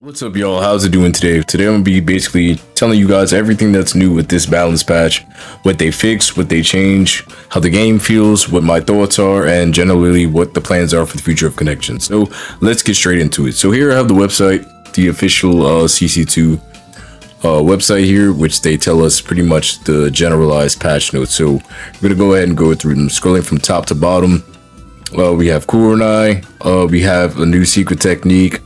What's up, y'all? How's it doing today? Today I'm gonna be basically telling you guys everything that's new with this balance patch, what they fixed, what they changed, how the game feels, what my thoughts are, and generally what the plans are for the future of Connection. So let's get straight into it. So here I have the website, the official CC2 website here, which they tell us pretty much the generalized patch notes. So we're gonna go ahead and go through them, scrolling from top to bottom. We have Kuronai, we have a new secret technique.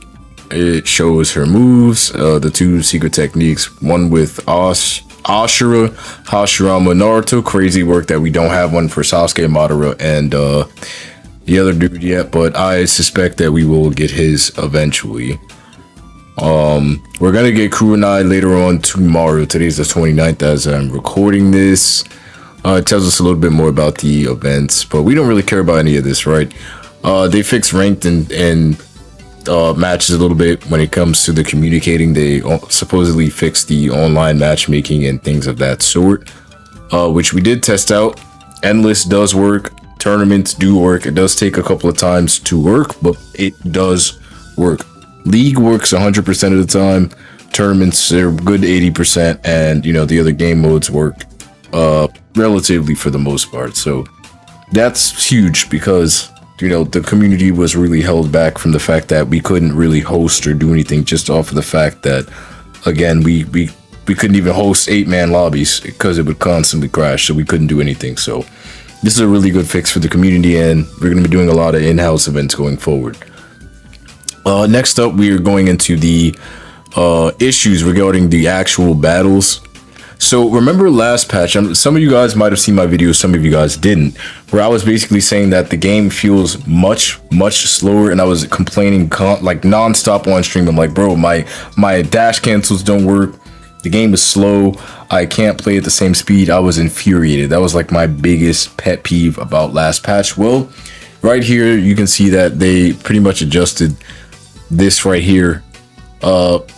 It shows her moves, the two secret techniques, one with Ashura, Hashirama, Naruto. Crazy work that we don't have one for Sasuke, Madara, and the other dude yet, but I suspect that we will get his eventually. We're gonna get Kuronai later on tomorrow. Today's the 29th as I'm recording this. It tells us a little bit more about the events, but we don't really care about any of this, right? They fixed ranked and matches a little bit when it comes to the communicating. They supposedly fixed the online matchmaking and things of that sort, which we did test out. Endless does work. Tournaments do work. It does take a couple of times to work, but it does work. League works 100% of the time. Tournaments are good 80%, and the other game modes work relatively for the most part. So that's huge because the community was really held back from the fact that we couldn't really host or do anything, just off of the fact that, again, we couldn't even host 8-man lobbies because it would constantly crash, so we couldn't do anything. So this is a really good fix for the community, and we're going to be doing a lot of in-house events going forward. Next up, we are going into the issues regarding the actual battles. So remember last patch, some of you guys might have seen my video, some of you guys didn't, where I was basically saying that the game feels much slower, and I was complaining like non-stop on stream. I'm like, bro, my dash cancels don't work, the game is slow, I can't play at the same speed. I was infuriated. That was like my biggest pet peeve about last patch. Well, right here you can see that they pretty much adjusted this right here,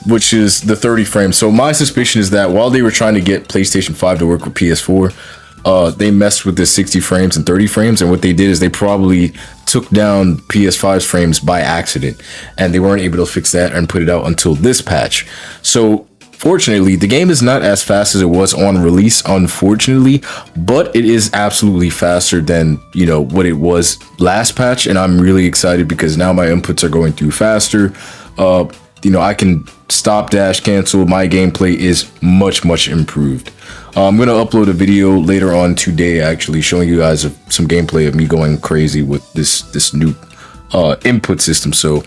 which is the 30 frames. So my suspicion is that while they were trying to get PlayStation 5 to work with PS4, they messed with the 60 frames and 30 frames, and what they did is they probably took down PS5's frames by accident, and they weren't able to fix that and put it out until this patch. So fortunately, the game is not as fast as it was on release, unfortunately, but it is absolutely faster than what it was last patch, and I'm really excited because now my inputs are going through faster. I can stop, dash, cancel. My gameplay is much improved. I'm going to upload a video later on today, actually, showing you guys some gameplay of me going crazy with this new input system. So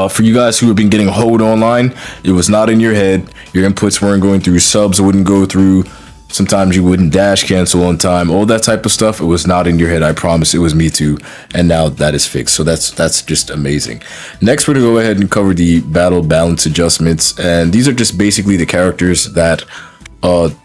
for you guys who have been getting hoed online, it was not in your head. Your inputs weren't going through. Subs wouldn't go through. Sometimes you wouldn't dash cancel on time, all that type of stuff. It was not in your head. I promise. It was me too. And now that is fixed. So that's just amazing. Next, we're gonna go ahead and cover the battle balance adjustments. And these are just basically the characters that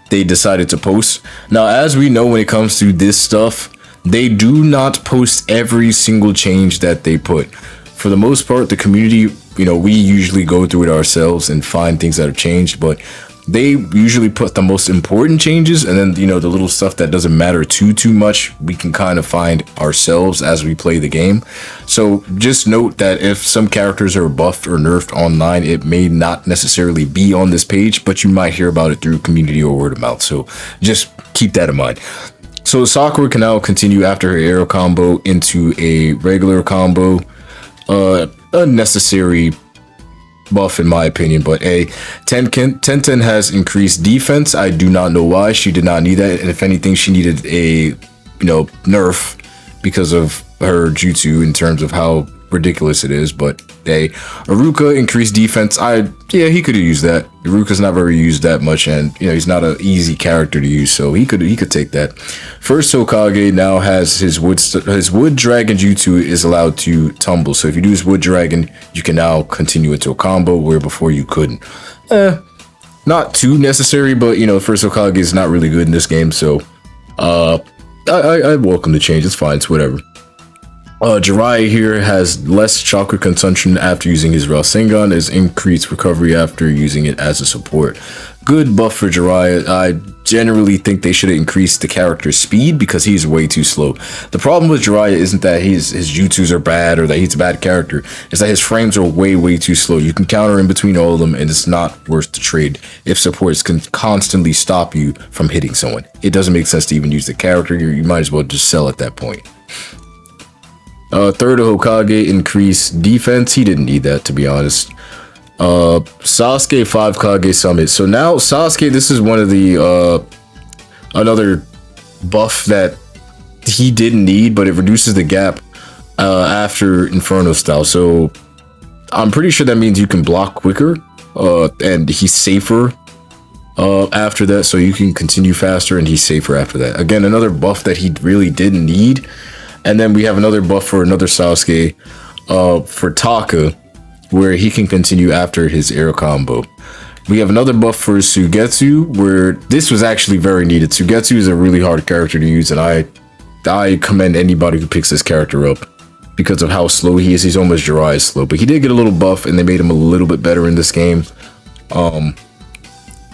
they decided to post. Now, as we know, when it comes to this stuff, they do not post every single change that they put. For the most part, the community, we usually go through it ourselves and find things that have changed, but they usually put the most important changes, and then the little stuff that doesn't matter too much, we can kind of find ourselves as we play the game. So just note that if some characters are buffed or nerfed online, it may not necessarily be on this page, but you might hear about it through community or word of mouth. So just keep that in mind. So Sakura can now continue after her arrow combo into a regular combo. Unnecessary buff in my opinion, but Tenten has increased defense. I do not know why. She did not need that, and if anything, she needed a nerf because of her jutsu in terms of how ridiculous it is. But Iruka increased defense. He could have used that. Iruka's not very used that much, and he's not an easy character to use, so he could take that. First Hokage now has his wood dragon jutsu is allowed to tumble. So if you do his wood dragon, you can now continue into a combo where before you couldn't. Not too necessary, but first Hokage is not really good in this game, so I welcome the change. It's fine. It's whatever. Jiraiya here has less chakra consumption after using his Rasengan, is increased recovery after using it as a support. Good buff for Jiraiya. I generally think they should have increased the character's speed because he's way too slow. The problem with Jiraiya isn't that his jutsus are bad or that he's a bad character. It's that his frames are way too slow. You can counter in between all of them, and it's not worth the trade if supports can constantly stop you from hitting someone. It doesn't make sense to even use the character. You might as well just sell at that point. Third Hokage increased defense. He didn't need that, to be honest. Sasuke 5 Kage Summit. So now Sasuke, this is one of the another buff that he didn't need, but it reduces the gap after Inferno style. So I'm pretty sure that means you can block quicker, and he's safer after that, so you can continue faster and he's safer after that. Again, another buff that he really didn't need. And then we have another buff for another Sasuke for Taka, where he can continue after his air combo. We have another buff for Suigetsu, where this was actually very needed. Suigetsu is a really hard character to use, and I commend anybody who picks this character up because of how slow he is. He's almost Jiraiya slow, but he did get a little buff, and they made him a little bit better in this game.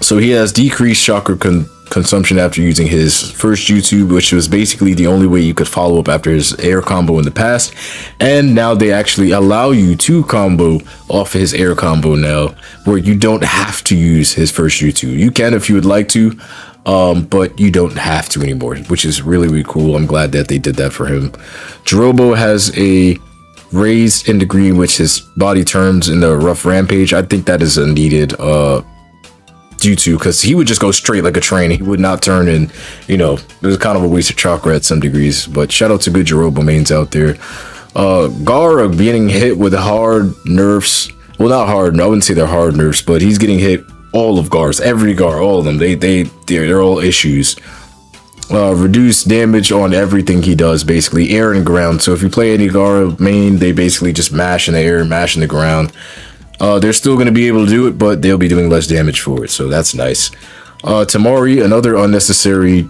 So he has decreased chakra consumption after using his first jutsu, which was basically the only way you could follow up after his air combo in the past. And now they actually allow you to combo off his air combo now, where you don't have to use his first jutsu. You can if you would like to, but you don't have to anymore, which is really cool. I'm glad that they did that for him. Jirobo has a raised in degree in which his body turns in the rough rampage. I think that is a needed jutsu, because he would just go straight like a train. He would not turn, and it was kind of a waste of chakra at some degrees. But shout out to good Jirobo mains out there. Gaara getting hit with hard nerfs. Well, not hard, I wouldn't say they're hard nerfs, but he's getting hit. All of Gaara's, every Gaara, all of them, they're all issues. Reduce damage on everything he does, basically air and ground. So if you play any Gaara main, they basically just mash in the air, mash in the ground. They're still going to be able to do it, but they'll be doing less damage for it, so that's nice. Tamari, another unnecessary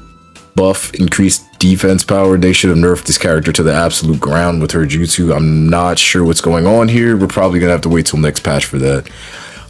buff, increased defense power. They should have nerfed this character to the absolute ground with her jutsu. I'm not sure what's going on here. We're probably going to have to wait till next patch for that.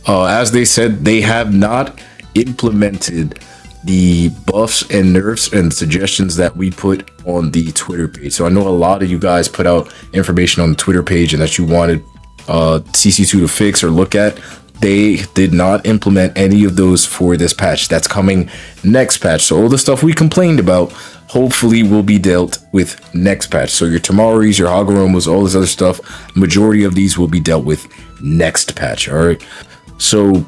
As they said, they have not implemented the buffs and nerfs and suggestions that we put on the Twitter page. So I know a lot of you guys put out information on the Twitter page and that you wanted CC2 to fix or look at. They did not implement any of those for this patch. That's coming next patch. So all the stuff we complained about hopefully will be dealt with next patch. So your Tamaris, your Hagoromas, all this other stuff, majority of these will be dealt with next patch. All right. So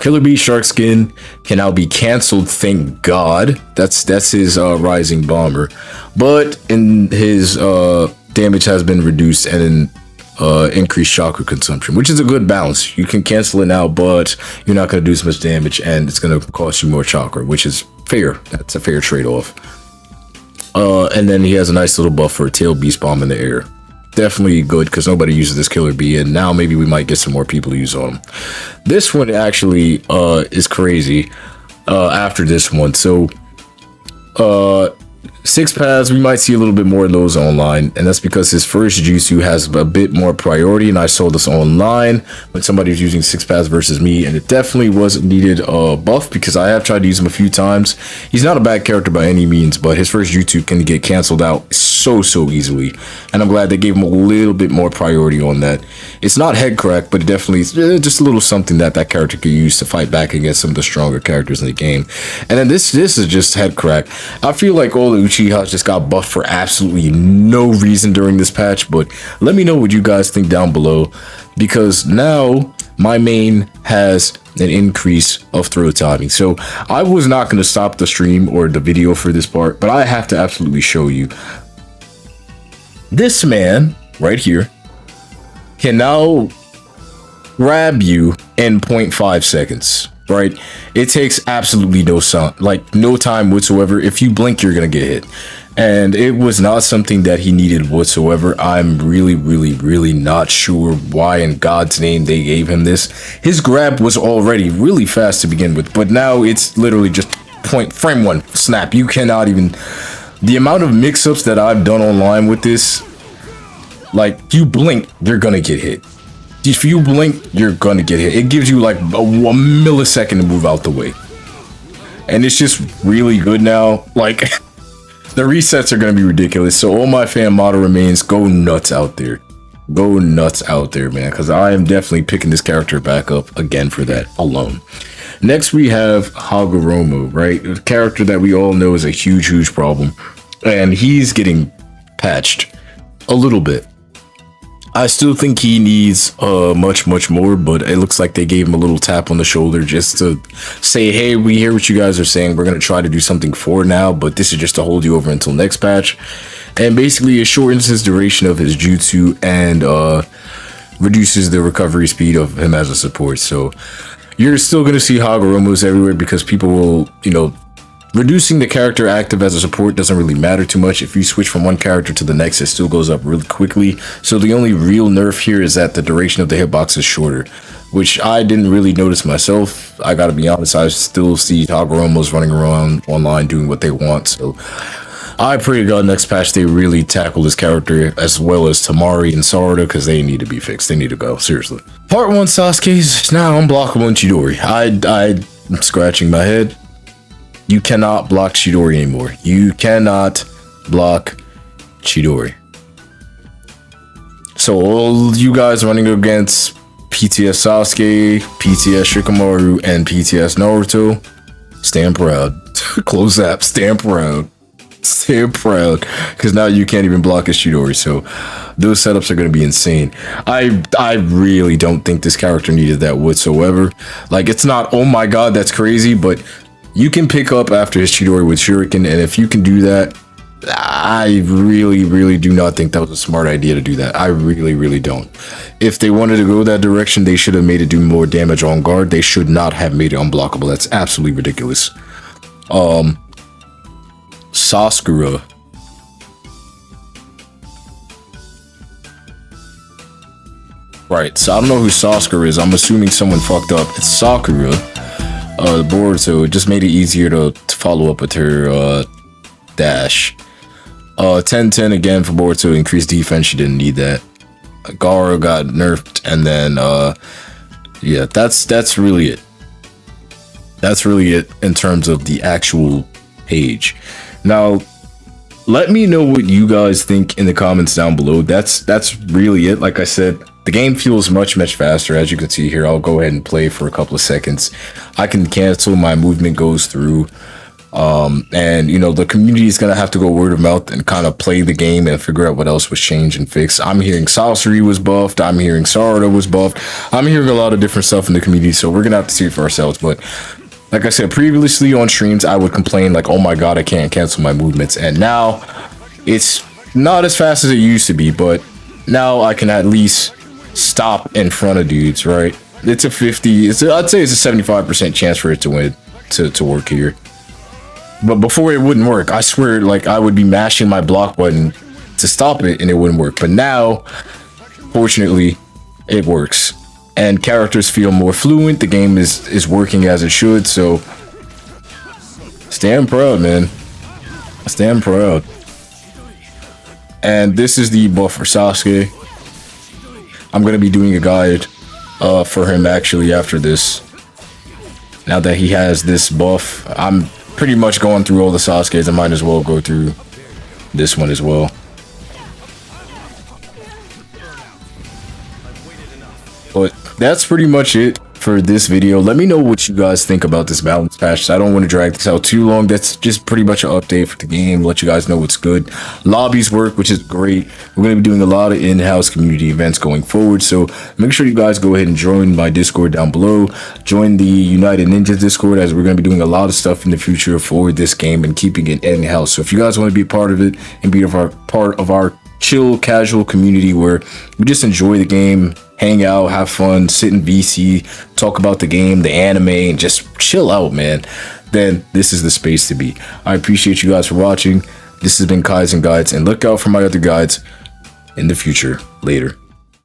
Killer Bee Shark Skin can now be canceled, thank God. That's his Rising Bomber. But in his damage has been reduced and increased chakra consumption, which is a good balance. You can cancel it now, but you're not going to do as much damage, and it's going to cost you more chakra, which is fair. That's a fair trade-off. And then he has a nice little buff for a Tail Beast Bomb in the air. Definitely good, because nobody uses this Killer Bee, and now maybe we might get some more people to use on him. This one actually is crazy after this one. So 6 paths, we might see a little bit more of those online, and that's because his first jutsu has a bit more priority, and I saw this online when somebody was using 6 paths versus me, and it definitely was needed buff, because I have tried to use him a few times. He's not a bad character by any means, but his first jutsu can get canceled out so easily, and I'm glad they gave him a little bit more priority on that. It's not head crack, but it definitely is just a little something that character could use to fight back against some of the stronger characters in the game. And then this is just head crack. I feel like all the Uchihas just got buffed for absolutely no reason during this patch, but let me know what you guys think down below, because now my main has an increase of throw timing. So I was not going to stop the stream or the video for this part, but I have to absolutely show you. This man right here can now grab you in 0.5 seconds. Right, it takes absolutely no time whatsoever. If you blink, you're gonna get hit, and it was not something that he needed whatsoever. I'm really not sure why in God's name they gave him this. His grab was already really fast to begin with, but now it's literally just frame one snap. You cannot even, the amount of mix-ups that I've done online with this, like, you blink, you're gonna get hit. If you blink, you're gonna get hit. It gives you like a 1 millisecond to move out the way. And it's just really good now. Like, the resets are gonna be ridiculous. So all my fan model remains, go nuts out there. Go nuts out there, man. Because I am definitely picking this character back up again for that alone. Next, we have Hagoromo, right? A character that we all know is a huge, huge problem. And he's getting patched a little bit. I still think he needs much more, but it looks like they gave him a little tap on the shoulder just to say, hey, we hear what you guys are saying. We're going to try to do something for now, but this is just to hold you over until next patch. And basically it shortens his duration of his jutsu and reduces the recovery speed of him as a support. So you're still going to see Hagoromos everywhere because people will, you know, reducing the character active as a support doesn't really matter too much. If you switch from one character to the next, it still goes up really quickly. So the only real nerf here is that the duration of the hitbox is shorter, which I didn't really notice myself. I gotta be honest, I still see Hagoromos running around online doing what they want. So I pray to God next patch they really tackle this character as well as Tamari and Sarada, because they need to be fixed. They need to go, seriously. Part 1 Sasuke is now unblockable in Chidori. I'm scratching my head. You cannot block Chidori anymore. You cannot block Chidori. So all you guys running against PTS Sasuke, PTS Shikamaru, and PTS Naruto, stand proud. Close app, stand proud. Stand proud. Because now you can't even block his Chidori. So those setups are going to be insane. I really don't think this character needed that whatsoever. Like, it's not, oh my god, that's crazy, but you can pick up after his Chidori with Shuriken, and if you can do that, I really do not think that was a smart idea to do that. I really don't. If they wanted to go that direction, they should have made it do more damage on guard. They should not have made it unblockable. That's absolutely ridiculous. Sasakura. Right, so I don't know who Sasakura is. I'm assuming someone fucked up. It's Sakura. Boruto, it just made it easier to follow up with her dash. 10-10 again for Boruto, increased defense. She didn't need that. Gaara got nerfed, and then yeah, that's really it. That's really it in terms of the actual page. Now, let me know what you guys think in the comments down below. That's really it. Like I said, the game feels much faster. As you can see here, I'll go ahead and play for a couple of seconds. I can cancel, my movement goes through. And you know, the community is gonna have to go word of mouth and kind of play the game and figure out what else was changed and fixed. I'm hearing Sorcery was buffed. I'm hearing Sarada was buffed. I'm hearing a lot of different stuff in the community, so we're gonna have to see it for ourselves. But like I said previously on streams, I would complain like, oh my god, I can't cancel my movements, and now it's not as fast as it used to be, but now I can at least stop in front of dudes, right? It's a 50, I'd say it's a 75% chance for it to win, to work here. But before it wouldn't work. I swear, like, I would be mashing my block button to stop it and it wouldn't work. But now, fortunately, it works. And characters feel more fluent. The game is working as it should, so stand proud, man. Stand proud. And this is the buff for Sasuke. I'm going to be doing a guide for him actually after this. Now that he has this buff, I'm pretty much going through all the Sasuke's. I might as well go through this one as well. But that's pretty much it for this video. Let me know what you guys think about this balance patch. I don't want to drag this out too long. That's just pretty much an update for the game, let you guys know what's good. Lobbies work, which is great. We're going to be doing a lot of in-house community events going forward, so make sure you guys go ahead and join my Discord down below. Join the United Ninjas Discord, as we're going to be doing a lot of stuff in the future for this game and keeping it in-house. So if you guys want to be a part of it and be part of our chill casual community where we just enjoy the game, hang out, have fun, sit in VC, talk about the game, the anime, and just chill out, man, then this is the space to be. I appreciate you guys for watching. This has been Kaizen Guides, and look out for my other guides in the future. Later.